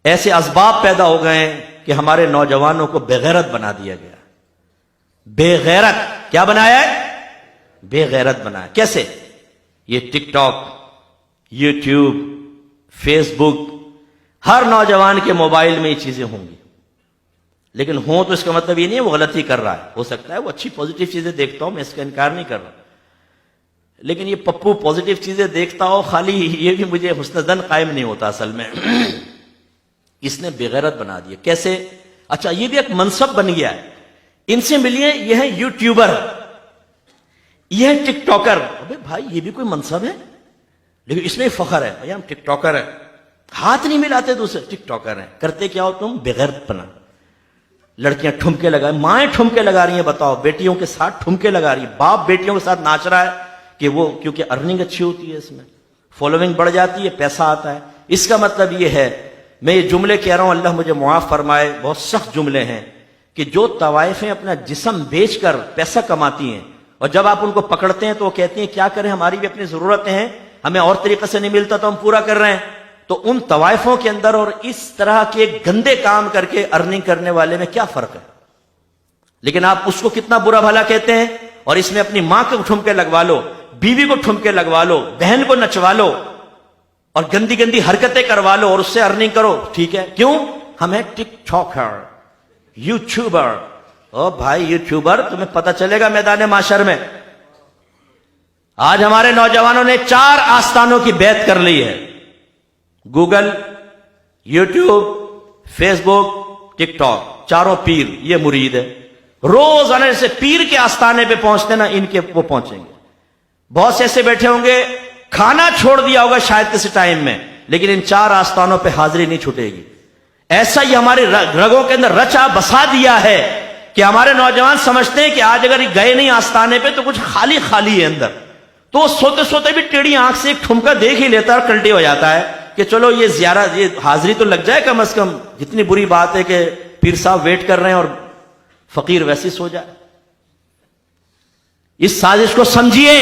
ایسے اسباب پیدا ہو گئے ہیں کہ ہمارے نوجوانوں کو بے غیرت بنا دیا گیا. بے غیرت کیا بنایا ہے؟ بے غیرت بنایا. کیسے؟ یہ ٹک ٹاک، یوٹیوب، فیس بک، ہر نوجوان کے موبائل میں یہ چیزیں ہوں گی. لیکن ہوں تو اس کا مطلب یہ نہیں ہے وہ غلطی کر رہا ہے. ہو سکتا ہے وہ اچھی پازیٹیو چیزیں دیکھتا ہوں، میں اس کا انکار نہیں کر رہا. لیکن یہ پپو پازیٹیو چیزیں دیکھتا ہو خالی یہ بھی مجھے حسن ظن قائم نہیں ہوتا اصل میں. اس نے بے غیرت بنا دیا. کیسے؟ اچھا یہ بھی ایک منصب بن گیا ہے. ان سے ملیے، یہ ہے یوٹیوبر، یہ ہے ٹک ٹاکر. ابے بھائی یہ بھی کوئی منصب ہے، لیکن اس میں فخر ہے بھائی ہم ٹک ٹاکر ہیں. ہاتھ نہیں ملاتے دوسرے، ٹک ٹاکر ہیں. کرتے کیا ہو تم؟ بے غیرت بنا. لڑکیاں ٹھمکے لگائیں، مائیں ٹھمکے لگا رہی ہیں. بتاؤ، بیٹیوں کے ساتھ ٹھمکے لگا رہی ہیں، باپ بیٹیوں کے ساتھ ناچ رہا ہے کہ وہ کیونکہ ارننگ اچھی ہوتی ہے، اس میں فالوونگ بڑھ جاتی ہے، پیسہ آتا ہے. اس کا مطلب یہ ہے، میں یہ جملے کہہ رہا ہوں، اللہ مجھے معاف فرمائے، بہت سخت جملے ہیں، کہ جو طوائفیں اپنا جسم بیچ کر پیسہ کماتی ہیں اور جب آپ ان کو پکڑتے ہیں تو وہ کہتی ہیں کیا کریں، ہماری بھی اپنی ضرورتیں ہیں، ہمیں اور طریقے سے نہیں ملتا تو ہم پورا کر رہے ہیں. تو ان طوائفوں کے اندر اور اس طرح کے گندے کام کر کے ارننگ کرنے والے میں کیا فرق ہے؟ لیکن آپ اس کو کتنا برا بھلا کہتے ہیں، اور اس میں اپنی ماں کو ٹھمکے لگوا لو، بیوی کو ٹھمکے لگوا لو، بہن کو نچوا لو اور گندی گندی حرکتیں کروا لو اور اس سے ارننگ کرو. ٹھیک ہے، کیوں؟ ہم ہیں ٹک ٹاکر، یوٹیوبر. او بھائی یوٹیوبر، تمہیں پتہ چلے گا میدان معاشر میں. آج ہمارے نوجوانوں نے 4 آستانوں کی بیعت کر لی ہے: گوگل، یوٹیوب، فیس بک، ٹک ٹاک. چاروں پیر یہ مرید ہے. روز آنے سے پیر کے آستانے پہ پہنچتے نا، ان کے وہ پہنچیں گے. بہت سے ایسے بیٹھے ہوں گے کھانا چھوڑ دیا ہوگا شاید کسی ٹائم میں، لیکن ان 4 آستانوں پہ حاضری نہیں چھوٹے گی. ایسا ہی ہمارے رگوں کے اندر رچا بسا دیا ہے کہ ہمارے نوجوان سمجھتے ہیں کہ آج اگر گئے نہیں آستانے پہ تو کچھ خالی خالی ہے اندر. تو وہ سوتے سوتے بھی ٹیڑھی آنکھ سے ایک ٹھمکا دیکھ ہی لیتا ہے اور کلٹی ہو جاتا ہے کہ چلو یہ زیارت، یہ حاضری تو لگ جائے کم از کم. جتنی بری بات ہے کہ پیر صاحب ویٹ کر رہے ہیں اور فقیر ویسے سو جائے. اس سازش کو سمجھیے.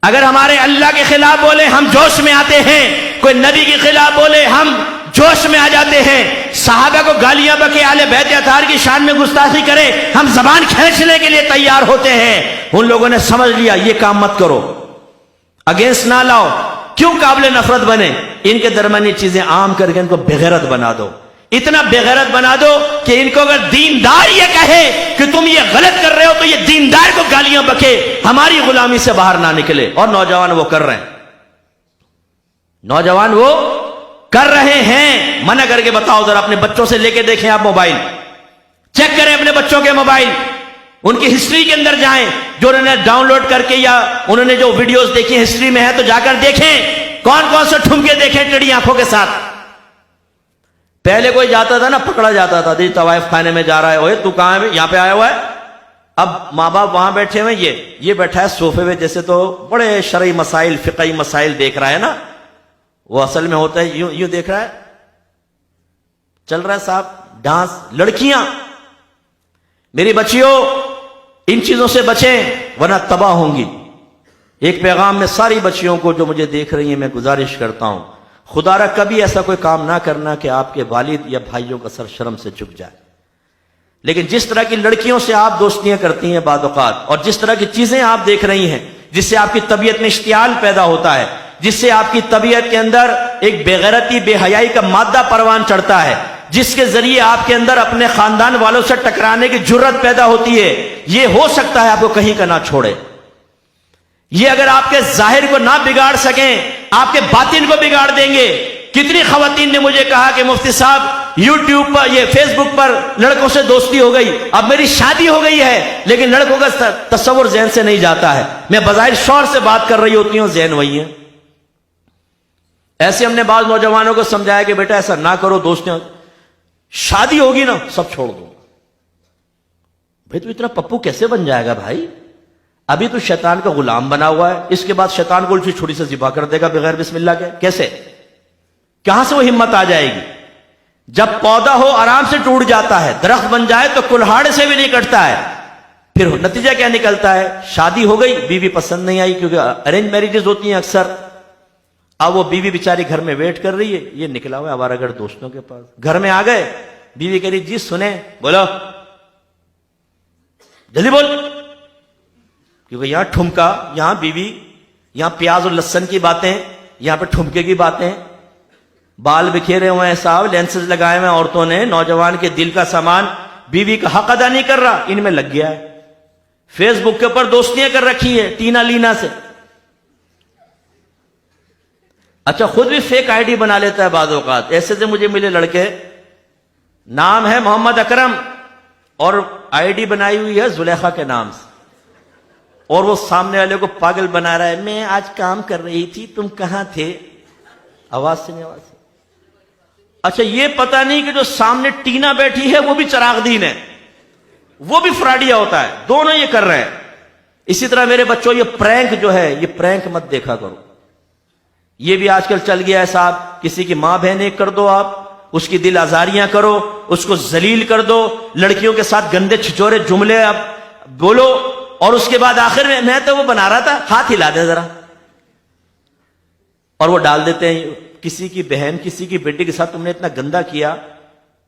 اگر ہمارے اللہ کے خلاف بولے ہم جوش میں آتے ہیں، کوئی نبی کے خلاف بولے ہم جوش میں آ جاتے ہیں، صحابہ کو گالیاں بکے، اہل بیت اطہار کی شان میں گستاخی کرے ہم زبان کھینچنے کے لیے تیار ہوتے ہیں. ان لوگوں نے سمجھ لیا یہ کام مت کرو، اگینسٹ نہ لاؤ. کیوں قابل نفرت بنے؟ ان کے درمیان یہ چیزیں عام کر کے ان کو بغیرت بنا دو. اتنا بغیرت بنا دو کہ ان کو اگر دیندار یہ کہے کہ تم یہ غلط کر رہے ہو تو یہ دیندار کو گالیاں بکے، ہماری غلامی سے باہر نہ نکلے. اور نوجوان وہ کر رہے ہیں، نوجوان وہ کر رہے ہیں. منع کر کے بتاؤ ذرا، اپنے بچوں سے لے کے دیکھیں آپ موبائل، چیک کریں اپنے بچوں کے موبائل، ان کی ہسٹری کے اندر جائیں، جو انہوں نے ڈاؤن لوڈ کر کے یا انہوں نے جو ویڈیوز دیکھی ہسٹری میں ہے تو جا کر دیکھیں کون کون سے ٹھمکے دیکھیں ٹیڑھی آنکھوں کے ساتھ. پہلے کوئی جاتا تھا نا، پکڑا جاتا تھا، جی طوائف خانے میں جا رہا ہے، اوے تو کہاں ہے، یہاں پہ آیا ہوا ہے. اب ماں باپ وہاں بیٹھے ہوئے، یہ بیٹھا ہے صوفے میں، جیسے تو بڑے شرعی مسائل، فقہی مسائل دیکھ رہا ہے نا. وہ اصل میں ہوتا ہے یوں دیکھ رہا ہے، چل رہا ہے صاحب ڈانس. لڑکیاں، میری بچیوں ان چیزوں سے بچیں ورنہ تباہ ہوں گی. ایک پیغام میں ساری بچیوں کو جو مجھے دیکھ رہی ہیں میں گزارش کرتا ہوں، خدا را کبھی ایسا کوئی کام نہ کرنا کہ آپ کے والد یا بھائیوں کا سر شرم سے جھک جائے. لیکن جس طرح کی لڑکیوں سے آپ دوستیاں کرتی ہیں بعض اوقات، اور جس طرح کی چیزیں آپ دیکھ رہی ہیں جس سے آپ کی طبیعت میں اشتعال پیدا ہوتا ہے، جس سے آپ کی طبیعت کے اندر ایک بے غیرتی، بے حیائی کا مادہ پروان چڑھتا ہے، جس کے ذریعے آپ کے اندر اپنے خاندان والوں سے ٹکرانے کی جرت پیدا ہوتی ہے، یہ ہو سکتا ہے آپ کو کہیں کا نہ چھوڑے. یہ اگر آپ کے ظاہر کو نہ بگاڑ سکیں، آپ کے باطن کو بگاڑ دیں گے. کتنی خواتین نے مجھے کہا کہ مفتی صاحب یوٹیوب پر، یہ فیس بک پر لڑکوں سے دوستی ہو گئی، اب میری شادی ہو گئی ہے لیکن لڑکوں کا تصور ذہن سے نہیں جاتا ہے. میں بظاہر شوہر سے بات کر رہی ہوتی ہوں، ذہن وہی ہے. ایسے ہم نے بعض نوجوانوں کو سمجھایا کہ بیٹا ایسا نہ کرو، دوستیاں، شادی ہوگی نا سب چھوڑ دو. بھائی تو اتنا پپو کیسے بن جائے گا بھائی؟ ابھی تو شیطان کا غلام بنا ہوا ہے، اس کے بعد شیطان کو الٹی چھری سے ذبح کر دے گا بغیر بسم اللہ کے. کیسے؟ کہاں سے وہ ہمت آ جائے گی؟ جب پودا ہو آرام سے ٹوٹ جاتا ہے، درخت بن جائے تو کلہاڑ سے بھی نہیں کٹتا ہے. پھر نتیجہ کیا نکلتا ہے؟ شادی ہو گئی، بیوی پسند نہیں آئی، کیونکہ ارینج میریجز ہوتی ہیں اکثر. اب وہ بیوی بیچاری گھر میں ویٹ کر رہی ہے، یہ نکلا ہوا آوارہ گرد دوستوں کے پاس. گھر میں آ گئے، بیوی کہہ رہی جی سنیں. بولو جلدی بول، کیونکہ یہاں ٹھمکا، یہاں بیوی، یہاں پیاز اور لہسن کی باتیں، یہاں پہ ٹھمکے کی باتیں. بال بکھیرے ہوئے ہیں صاحب، لینسز لگائے ہوئے عورتوں نے، نوجوان کے دل کا سامان، بیوی کا حق ادا نہیں کر رہا، ان میں لگ گیا ہے. فیس بک کے اوپر دوستیاں کر رکھی ہے ٹینا لینا سے. اچھا خود بھی فیک آئی ڈی بنا لیتا ہے بعض اوقات. ایسے سے مجھے ملے لڑکے، نام ہے محمد اکرم اور آئی ڈی بنائی ہوئی ہے زلیخا کے نام سے، اور وہ سامنے والے کو پاگل بنا رہا ہے. میں آج کام کر رہی تھی، تم کہاں تھے؟ آواز سے نہیں، آواز سے. اچھا یہ پتہ نہیں کہ جو سامنے ٹینا بیٹھی ہے وہ بھی چراغ دین ہے، وہ بھی فراڈیا ہوتا ہے. دونوں یہ کر رہے ہیں. اسی طرح میرے بچوں یہ پرینک جو ہے، یہ پرینک مت دیکھا کرو. یہ بھی آج کل چل گیا ہے صاحب. کسی کی ماں بہن ایک کر دو، آپ اس کی دل آزاریاں کرو، اس کو ذلیل کر دو، لڑکیوں کے ساتھ گندے چھچورے جملے اب بولو، اور اس کے بعد آخر میں تو وہ بنا رہا تھا، ہاتھ ہلا دے ذرا، اور وہ ڈال دیتے ہیں. کسی کی بہن، کسی کی بیٹی کے ساتھ تم نے اتنا گندا کیا،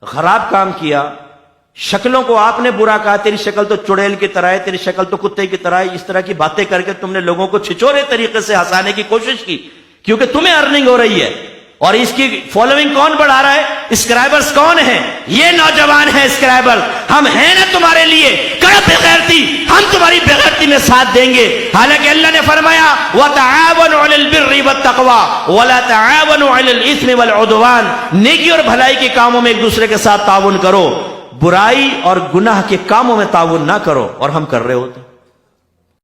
خراب کام کیا، شکلوں کو آپ نے برا کہا، تیری شکل تو چڑیل کی طرح ہے، تیری شکل تو کتے کی طرح ہے. اس طرح کی باتیں کر کے تم نے لوگوں کو چھچورے طریقے سے ہنسانے کی کوشش کی، کیونکہ تمہیں ارننگ ہو رہی ہے. اور اس کی فالوئنگ کون بڑھا رہا ہے؟ اسکرائبرز کون ہیں؟ یہ نوجوان ہیں اسکرائبر. ہم ہیں نا تمہارے لیے کرو بغیرتی، ہم تمہاری بغیرتی میں ساتھ دیں گے. حالانکہ اللہ نے فرمایا وَتَعَاوَنُوا عَلَى الْبِرِّ وَالتَّقْوَى وَلَا تَعَاوَنُوا عَلَى الْإِثْمِ وَالْعُدْوَانِ. نیکی اور بھلائی کے کاموں میں ایک دوسرے کے ساتھ تعاون کرو، برائی اور گناہ کے کاموں میں تعاون نہ کرو. اور ہم کر رہے ہوتے.